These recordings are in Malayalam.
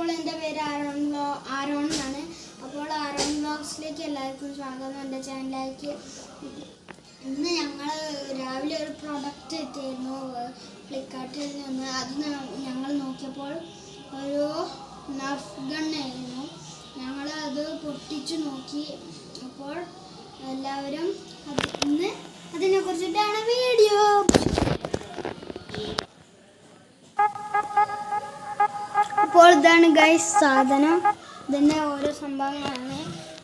അപ്പോൾ എൻ്റെ പേര് ആരോൺ എന്നാണ്. അപ്പോൾ ആരോൺ വ്ലോഗ്സിലേക്ക് എല്ലാവർക്കും സ്വാഗതം. എൻ്റെ ചാനലിലേക്ക് ഇന്ന് ഞങ്ങൾ രാവിലെ ഒരു പ്രൊഡക്റ്റ് എത്തിയിരുന്നു ഫ്ലിപ്കാർട്ടിൽ നിന്ന്. അത് ഞങ്ങൾ നോക്കിയപ്പോൾ ഒരു നർഫ് ഗണ്ണായിരുന്നു. ഞങ്ങൾ അത് പൊട്ടിച്ചു നോക്കി. അപ്പോൾ എല്ലാവരും ഇന്ന് അതിനെക്കുറിച്ചിട്ടാണ് വീഡിയോ. അപ്പോൾ ഇതാണ് ഗൈസ് സാധനം. ഇതിൻ്റെ ഓരോ സംഭവങ്ങളാണ്.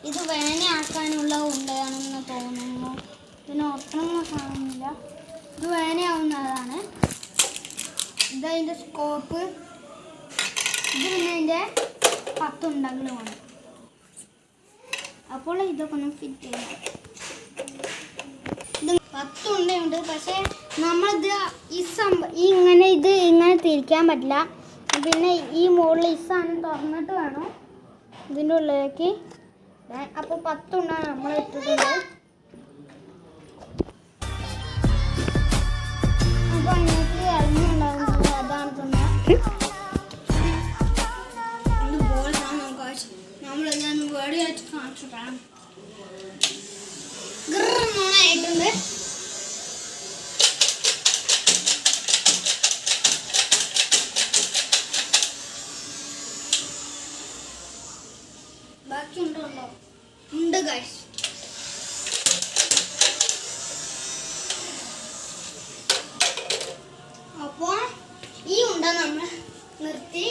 ഇത് വേനയാക്കാനുള്ള ഉണ്ടയാണെന്ന് തോന്നുന്നു. ഇതിന് ഒട്ടൊന്നും കാണുന്നില്ല. ഇത് വേനയാവുന്നതാണ്. ഇതതിൻ്റെ സ്കോപ്പ്. ഇത് പിന്നെ അതിൻ്റെ 10 ഉണ്ടകളുമാണ്. അപ്പോൾ ഇതൊക്കെ ഒന്ന് ഫിറ്റ് ചെയ്യണം. ഇത് 10 ഉണ്ടയുണ്ട്. പക്ഷേ നമ്മളിത് ഇത് ഇങ്ങനെ തിരിക്കാൻ പറ്റില്ല. പിന്നെ ഈ മുകളിൽ ഈ സാധനം തുറന്നിട്ട് വേണം ഇതിൻ്റെ ഉള്ളിലേക്ക്. അപ്പോൾ 10 ഉണ്ടാണ് നമ്മൾ ഇട്ടിട്ടുണ്ട്. അപ്പോൾ അതിനകത്ത് ഇറങ്ങിയുണ്ടാകുന്നത് അതാണ് തന്നെ. ഇതുപോലെ നമ്മളെല്ലാം വേടി വെച്ച് കാണിച്ചിട്ടാണ്. ഗ്രഹമായിട്ടുണ്ട്. ബാക്കി ഉണ്ടോ? ഉണ്ട് ഗൈസ്. അപ്പോൾ ഈ ഉണ്ട നമ്മൾ നിർത്തി.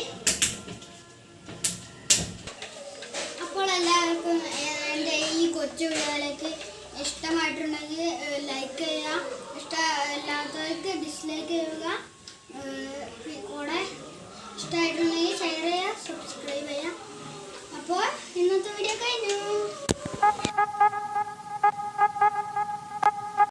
അപ്പോൾ എല്ലാവർക്കും എൻ്റെ ഈ കൊച്ചു വീഡിയോയിലേക്ക് ഇഷ്ടമായിട്ടുണ്ടെങ്കിൽ ലൈക്ക് ചെയ്യുക, ഇഷ്ടമില്ലാത്തവർക്ക് ഡിസ്ലൈക്ക് ചെയ്യുക. കൂടെ ഇഷ്ടമായിട്ടുണ്ടെങ്കിൽ